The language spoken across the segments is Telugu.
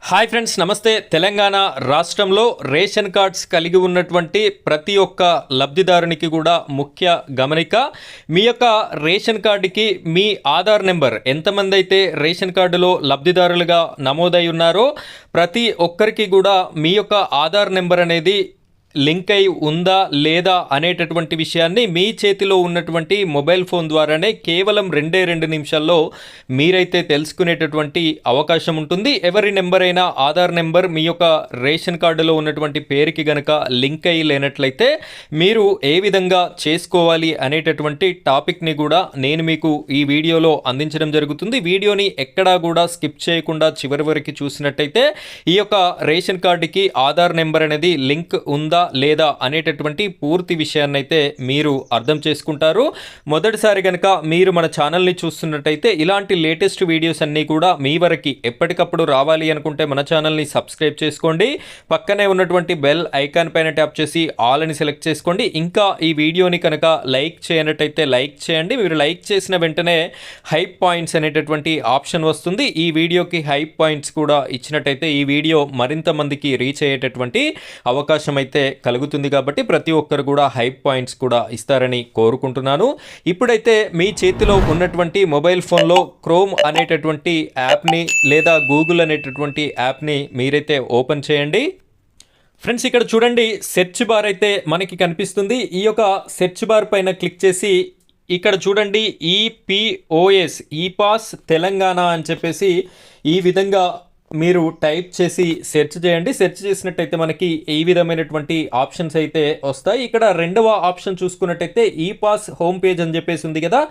హాయ్ ఫ్రెండ్స్, నమస్తే. తెలంగాణ రాష్ట్రంలో రేషన్ కార్డ్స్ కలిగి ఉన్నటువంటి ప్రతి ఒక్క లబ్ధిదారునికి కూడా ముఖ్య గమనిక. మీ యొక్క రేషన్ కార్డుకి మీ ఆధార్ నెంబర్, ఎంతమంది అయితే రేషన్ కార్డులో లబ్ధిదారులుగా నమోదై ఉన్నారో ప్రతి ఒక్కరికి కూడా మీ యొక్క ఆధార్ నెంబర్ అనేది లింక్ అయి ఉందా లేదా అనేటటువంటి విషయాన్ని మీ చేతిలో ఉన్నటువంటి మొబైల్ ఫోన్ ద్వారానే కేవలం 2 నిమిషాల్లో మీరైతే తెలుసుకునేటటువంటి అవకాశం ఉంటుంది. ఎవరి నెంబర్ అయినా ఆధార్ నెంబర్ మీ యొక్క రేషన్ కార్డులో ఉన్నటువంటి పేరుకి గనక లింక్ అయి లేనట్లయితే మీరు ఏ విధంగా చేసుకోవాలి అనేటటువంటి టాపిక్ని కూడా నేను మీకు ఈ వీడియోలో అందించడం జరుగుతుంది. వీడియోని ఎక్కడా కూడా స్కిప్ చేయకుండా చివరి వరకు చూసినట్టయితే ఈ యొక్క రేషన్ కార్డుకి ఆధార్ నెంబర్ అనేది లింక్ ఉందా లేదా అనేటటువంటి పూర్తి విషయాన్ని అయితే మీరు అర్థం చేసుకుంటారు. మొదటిసారి కనుక మీరు మన ఛానల్ని చూస్తున్నట్టయితే ఇలాంటి లేటెస్ట్ వీడియోస్ అన్నీ కూడా మీ వరకు ఎప్పటికప్పుడు రావాలి అనుకుంటే మన ఛానల్ని సబ్స్క్రైబ్ చేసుకోండి. పక్కనే ఉన్నటువంటి బెల్ ఐకాన్ పైన ట్యాప్ చేసి ఆల్ అని సెలెక్ట్ చేసుకోండి. ఇంకా ఈ వీడియోని కనుక లైక్ చేయనట్టయితే లైక్ చేయండి. మీరు లైక్ చేసిన వెంటనే హైప్ పాయింట్స్ అనేటటువంటి ఆప్షన్ వస్తుంది. ఈ వీడియోకి హైప్ పాయింట్స్ కూడా ఇచ్చినట్టయితే ఈ వీడియో మరింత మందికి రీచ్ అయ్యేటటువంటి అవకాశం అయితే కలుగుతుంది. కాబట్టి ప్రతి ఒక్కరు కూడా హైప్ పాయింట్స్ కూడా ఇస్తారని కోరుకుంటున్నాను. ఇప్పుడైతే మీ చేతిలో ఉన్నటువంటి మొబైల్ ఫోన్లో క్రోమ్ అనేటటువంటి యాప్ని లేదా గూగుల్ అనేటటువంటి యాప్ని మీరైతే ఓపెన్ చేయండి. ఫ్రెండ్స్, ఇక్కడ చూడండి, సెర్చ్ బార్ అయితే మనకి కనిపిస్తుంది. ఈ యొక్క సెర్చ్ బార్ పైన క్లిక్ చేసి ఇక్కడ చూడండి ఈపీఓఎస్, ఈపాస్ తెలంగాణ అని చెప్పేసి ఈ విధంగా మీరు టైప్ చేసి సెర్చ్ చేయండి. సెర్చ్ చేసినట్టయితే మనకి ఈ విధమైనటువంటి ఆప్షన్స్ అయితే వస్తాయి. ఇక్కడ రెండవ ఆప్షన్ చూసుకున్నట్టయితే ఈ పాస్ హోమ్ పేజ్ అని చెప్పేసి ఉంది కదా,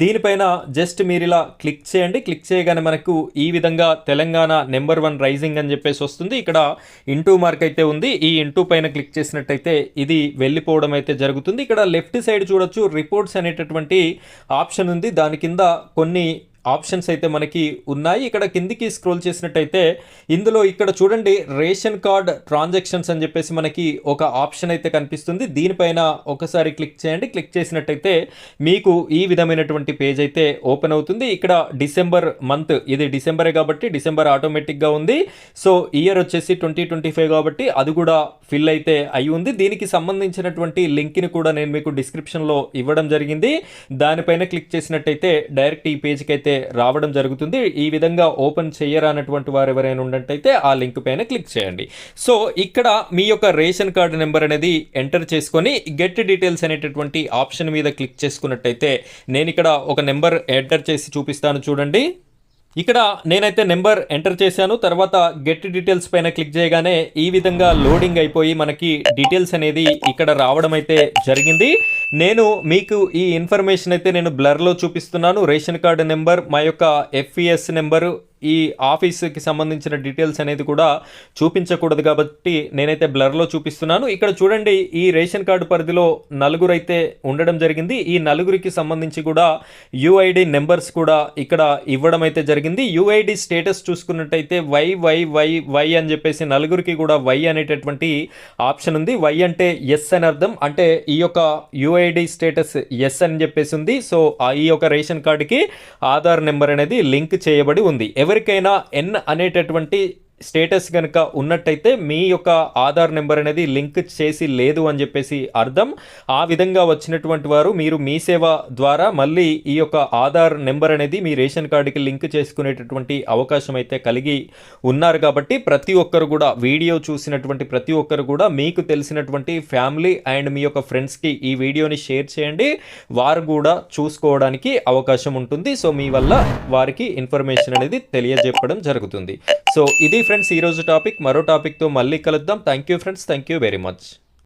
దీనిపైన జస్ట్ మీరు ఇలా క్లిక్ చేయండి. క్లిక్ చేయగానే మనకు ఈ విధంగా తెలంగాణ నెంబర్ 1 రైజింగ్ అని చెప్పేసి వస్తుంది. ఇక్కడ ఇంటూ మార్క్ అయితే ఉంది. ఈ ఇంటూ పైన క్లిక్ చేసినట్టయితే ఇది వెళ్ళిపోవడం అయితే జరుగుతుంది. ఇక్కడ లెఫ్ట్ సైడ్ చూడొచ్చు, రిపోర్ట్స్ అనేటటువంటి ఆప్షన్ ఉంది. దాని కింద కొన్ని ఆప్షన్స్ అయితే మనకి ఉన్నాయి. ఇక్కడ కిందికి స్క్రోల్ చేసినట్టయితే ఇందులో ఇక్కడ చూడండి రేషన్ కార్డ్ ట్రాన్సాక్షన్స్ అని చెప్పేసి మనకి ఒక ఆప్షన్ అయితే కనిపిస్తుంది. దీనిపైన ఒకసారి క్లిక్ చేయండి. క్లిక్ చేసినట్టయితే మీకు ఈ విధమైనటువంటి పేజ్ అయితే ఓపెన్ అవుతుంది. ఇక్కడ డిసెంబర్ మంత్, ఇది డిసెంబరే కాబట్టి డిసెంబర్ ఆటోమేటిక్గా ఉంది. సో ఇయర్ వచ్చేసి 2025 కాబట్టి అది కూడా ఫిల్ అయితే అయి ఉంది. దీనికి సంబంధించినటువంటి లింక్ని కూడా నేను మీకు డిస్క్రిప్షన్లో ఇవ్వడం జరిగింది. దానిపైన క్లిక్ చేసినట్టయితే డైరెక్ట్ ఈ పేజ్కి అయితే రావడం జరుగుతుంది. ఈ విధంగా ఓపెన్ చేయరానటువంటి వారు ఎవరైనా ఉన్నట్టయితే ఆ లింక్ పైన క్లిక్ చేయండి. సో ఇక్కడ మీ యొక్క రేషన్ కార్డు నెంబర్ అనేది ఎంటర్ చేసుకొని గెట్ డీటెయిల్స్ అనేటటువంటి ఆప్షన్ మీద క్లిక్ చేసుకున్నట్టయితే నేను ఇక్కడ ఒక నెంబర్ ఎంటర్ చేసి చూపిస్తాను. చూడండి, ఇక్కడ నేనైతే నెంబర్ ఎంటర్ చేశాను. తర్వాత గెట్ డీటెయిల్స్ పైన క్లిక్ చేయగానే ఈ విధంగా లోడింగ్ అయిపోయి మనకి డీటెయిల్స్ అనేది ఇక్కడ రావడం అయితే జరిగింది. నేను మీకు ఈ ఇన్ఫర్మేషన్ అయితే నేను బ్లర్లో చూపిస్తున్నాను. రేషన్ కార్డు నెంబర్, మా యొక్క ఎఫ్ఈఎస్ నెంబరు, ఈ ఆఫీస్కి సంబంధించిన డీటెయిల్స్ అనేది కూడా చూపించకూడదు కాబట్టి నేనైతే బ్లర్లో చూపిస్తున్నాను. ఇక్కడ చూడండి, ఈ రేషన్ కార్డు పరిధిలో 4 అయితే ఉండడం జరిగింది. ఈ 4కి సంబంధించి కూడా యూఐడి నెంబర్స్ కూడా ఇక్కడ ఇవ్వడం అయితే జరిగింది. యూఐడి స్టేటస్ చూసుకున్నట్టయితే వై అని చెప్పేసి 4కి కూడా వై అనేటటువంటి ఆప్షన్ ఉంది. వై అంటే ఎస్ అని అర్థం. అంటే ఈ యొక్క యూఐడి స్టేటస్ ఎస్ అని చెప్పేసి ఉంది. సో ఈ యొక్క రేషన్ కార్డుకి ఆధార్ నెంబర్ అనేది లింక్ చేయబడి ఉంది. ఎవరికైనా ఎన్ అనేటటువంటి స్టేటస్ కనుక ఉన్నట్టయితే మీ యొక్క ఆధార్ నెంబర్ అనేది లింక్ చేసి లేదు అని చెప్పేసి అర్థం. ఆ విధంగా వచ్చినటువంటి వారు మీరు మీ సేవ ద్వారా మళ్ళీ ఈ యొక్క ఆధార్ నెంబర్ అనేది మీ రేషన్ కార్డుకి లింక్ చేసుకునేటటువంటి అవకాశం అయితే కలిగి ఉన్నారు. కాబట్టి ప్రతి ఒక్కరు కూడా, వీడియో చూసినటువంటి ప్రతి ఒక్కరు కూడా మీకు తెలిసినటువంటి ఫ్యామిలీ అండ్ మీ యొక్క ఫ్రెండ్స్కి ఈ వీడియోని షేర్ చేయండి. వారు కూడా చూసుకోవడానికి అవకాశం ఉంటుంది. సో మీ వల్ల వారికి ఇన్ఫర్మేషన్ అనేది తెలియజెప్పడం జరుగుతుంది. సో ఇది ఫ్రెండ్స్ ఈరోజు టాపిక్. మరో టాపిక్తో మళ్ళీ కలుద్దాం. Thank you friends, thank you very much.